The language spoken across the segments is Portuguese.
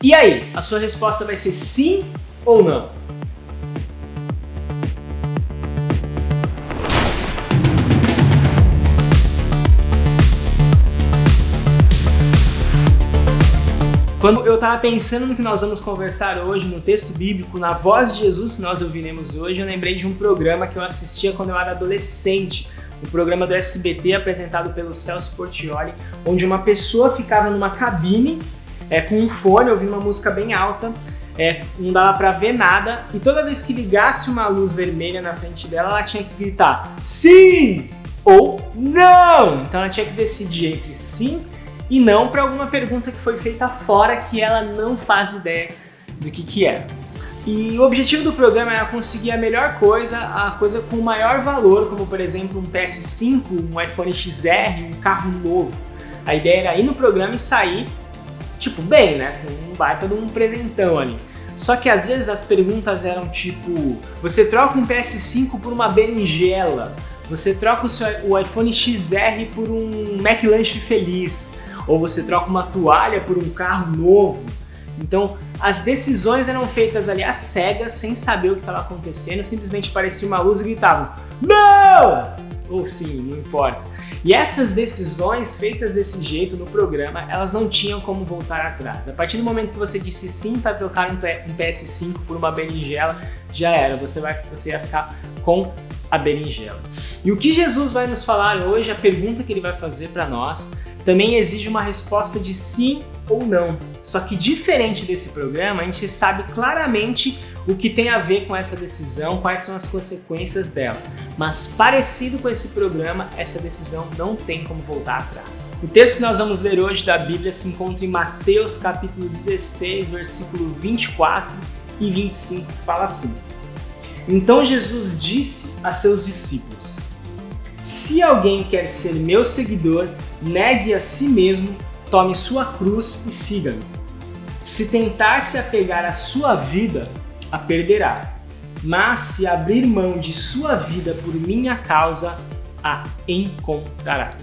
E aí, a sua resposta vai ser sim ou não? Quando eu estava pensando no que nós vamos conversar hoje, no texto bíblico, na voz de Jesus que nós ouviremos hoje, eu lembrei de um programa que eu assistia quando eu era adolescente, um programa do SBT apresentado pelo Celso Portiolli, onde uma pessoa ficava numa cabine com um fone, ouvindo uma música bem alta, não dava para ver nada, e toda vez que ligasse uma luz vermelha na frente dela, ela tinha que gritar sim ou não! Então ela tinha que decidir entre sim e não para alguma pergunta que foi feita fora que ela não faz ideia do que é. E o objetivo do programa era conseguir a melhor coisa, a coisa com o maior valor, como por exemplo um PS5, um iPhone XR, um carro novo. A ideia era ir no programa e sair, bem, né? Um baita de um presentão ali. Só que às vezes as perguntas eram tipo, você troca um PS5 por uma berinjela, você troca o iPhone XR por um McLanche feliz, ou você troca uma toalha por um carro novo. Então, as decisões eram feitas ali às cegas, sem saber o que estava acontecendo, simplesmente aparecia uma luz e gritavam não! Ou sim, não importa. E essas decisões feitas desse jeito no programa, elas não tinham como voltar atrás. A partir do momento que você disse sim para trocar um PS5 por uma berinjela, já era, você ia ficar com a berinjela. E o que Jesus vai nos falar hoje, a pergunta que ele vai fazer para nós, também exige uma resposta de sim ou não. Só que diferente desse programa, a gente sabe claramente o que tem a ver com essa decisão, quais são as consequências dela. Mas parecido com esse programa, essa decisão não tem como voltar atrás. O texto que nós vamos ler hoje da Bíblia se encontra em Mateus capítulo 16, versículo 24 e 25, que fala assim: Então Jesus disse a seus discípulos: Se alguém quer ser meu seguidor, negue a si mesmo, tome sua cruz e siga-me. Se tentar se apegar à sua vida, a perderá. Mas se abrir mão de sua vida por minha causa, a encontrará.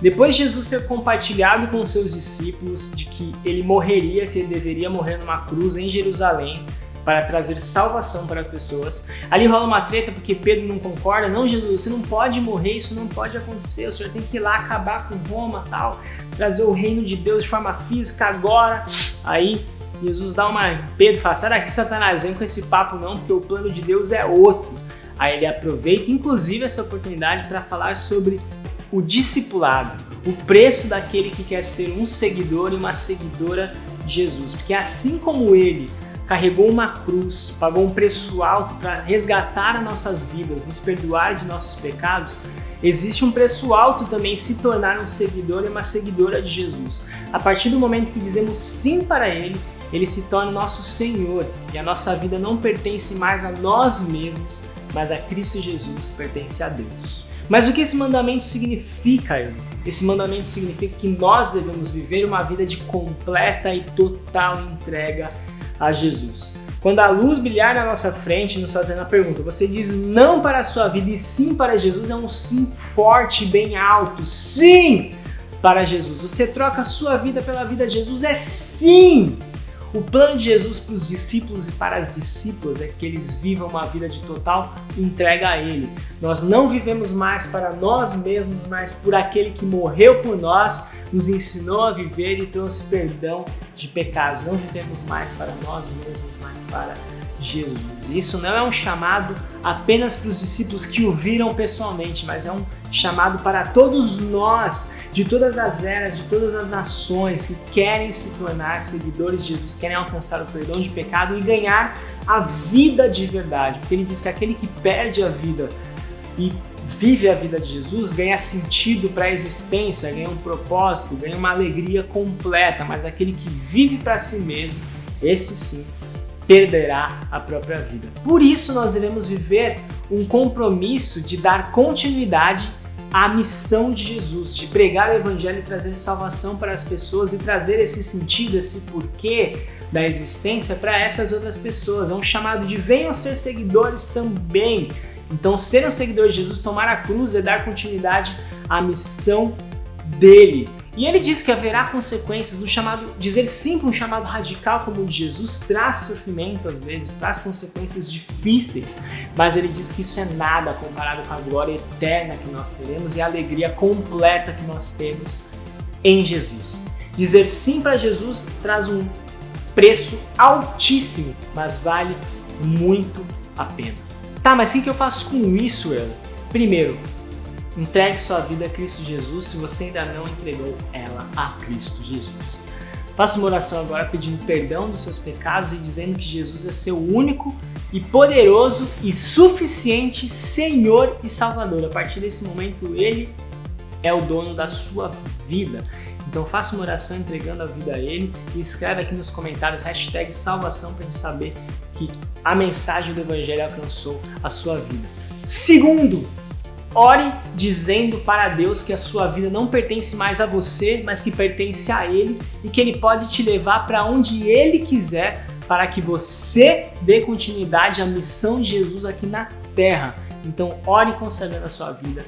Depois de Jesus ter compartilhado com os seus discípulos de que ele morreria, que ele deveria morrer numa cruz em Jerusalém, para trazer salvação para as pessoas. Ali rola uma treta porque Pedro não concorda. Não, Jesus, você não pode morrer, isso não pode acontecer. O Senhor tem que ir lá acabar com Roma, tal, trazer o reino de Deus de forma física agora. Aí Jesus dá Pedro fala, sai daqui, Satanás, vem com esse papo não, porque o plano de Deus é outro. Aí ele aproveita, inclusive, essa oportunidade para falar sobre o discipulado, o preço daquele que quer ser um seguidor e uma seguidora de Jesus. Porque assim como ele carregou uma cruz, pagou um preço alto para resgatar as nossas vidas, nos perdoar de nossos pecados, existe um preço alto também em se tornar um seguidor e uma seguidora de Jesus. A partir do momento que dizemos sim para Ele, Ele se torna o nosso Senhor e a nossa vida não pertence mais a nós mesmos, mas a Cristo Jesus, pertence a Deus. Mas o que esse mandamento significa, Ele? Esse mandamento significa que nós devemos viver uma vida de completa e total entrega a Jesus. Quando a luz brilhar na nossa frente, nos fazendo a pergunta, você diz não para a sua vida e sim para Jesus, é um sim forte, bem alto, sim para Jesus. Você troca a sua vida pela vida de Jesus, é sim. O plano de Jesus para os discípulos e para as discípulas é que eles vivam uma vida de total entrega a Ele. Nós não vivemos mais para nós mesmos, mas por aquele que morreu por nós, nos ensinou a viver e trouxe perdão de pecados. Não vivemos mais para nós mesmos, mas para Jesus. Isso não é um chamado apenas para os discípulos que o viram pessoalmente, mas é um chamado para todos nós, de todas as eras, de todas as nações que querem se tornar seguidores de Jesus, querem alcançar o perdão de pecado e ganhar a vida de verdade. Porque ele diz que aquele que perde a vida e vive a vida de Jesus ganha sentido para a existência, ganha um propósito, ganha uma alegria completa, mas aquele que vive para si mesmo, esse sim, perderá a própria vida. Por isso nós devemos viver um compromisso de dar continuidade à missão de Jesus, de pregar o Evangelho e trazer salvação para as pessoas e trazer esse sentido, esse porquê da existência para essas outras pessoas. É um chamado de venham ser seguidores também. Então, ser um seguidor de Jesus, tomar a cruz, é dar continuidade à missão dele. E ele diz que haverá consequências no chamado, dizer sim para um chamado radical como o de Jesus traz sofrimento às vezes, traz consequências difíceis, mas ele diz que isso é nada comparado com a glória eterna que nós teremos e a alegria completa que nós temos em Jesus. Dizer sim para Jesus traz um preço altíssimo, mas vale muito a pena. Tá, mas o que eu faço com isso, Ela? Primeiro, entregue sua vida a Cristo Jesus se você ainda não entregou ela a Cristo Jesus. Faça uma oração agora pedindo perdão dos seus pecados e dizendo que Jesus é seu único e poderoso e suficiente Senhor e Salvador. A partir desse momento, Ele é o dono da sua vida. Então faça uma oração entregando a vida a Ele e escreve aqui nos comentários #salvação para a gente saber que a mensagem do Evangelho alcançou a sua vida. Segundo, ore dizendo para Deus que a sua vida não pertence mais a você, mas que pertence a Ele e que Ele pode te levar para onde Ele quiser para que você dê continuidade à missão de Jesus aqui na Terra. Então ore consagrando a sua vida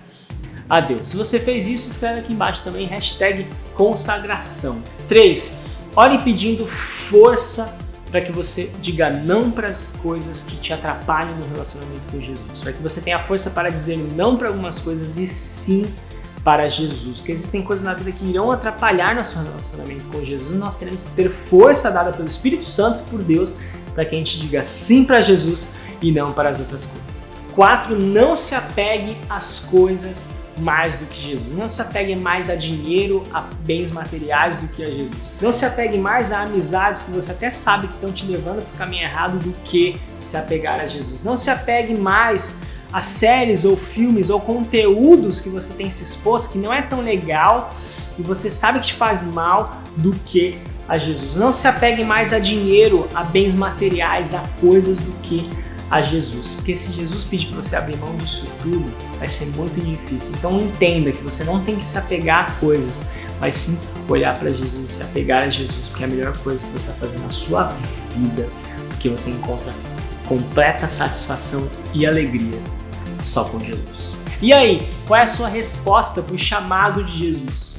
a Deus. Se você fez isso, escreve aqui embaixo também #consagração. 3. Ore pedindo força para que você diga não para as coisas que te atrapalham no relacionamento com Jesus, para que você tenha força para dizer não para algumas coisas e sim para Jesus, porque existem coisas na vida que irão atrapalhar nosso relacionamento com Jesus e nós teremos que ter força dada pelo Espírito Santo por Deus para que a gente diga sim para Jesus e não para as outras coisas. 4. Não se apegue às coisas mais do que Jesus. Não se apegue mais a dinheiro, a bens materiais do que a Jesus. Não se apegue mais a amizades que você até sabe que estão te levando para o caminho errado do que se apegar a Jesus. Não se apegue mais a séries ou filmes ou conteúdos que você tem se exposto que não é tão legal e você sabe que te faz mal do que a Jesus. Não se apegue mais a dinheiro, a bens materiais, a coisas do que a Jesus, porque se Jesus pedir para você abrir mão disso tudo, vai ser muito difícil. Então entenda que você não tem que se apegar a coisas, mas sim olhar para Jesus e se apegar a Jesus, porque é a melhor coisa que você vai fazer na sua vida, porque você encontra completa satisfação e alegria só com Jesus. E aí, qual é a sua resposta para o chamado de Jesus?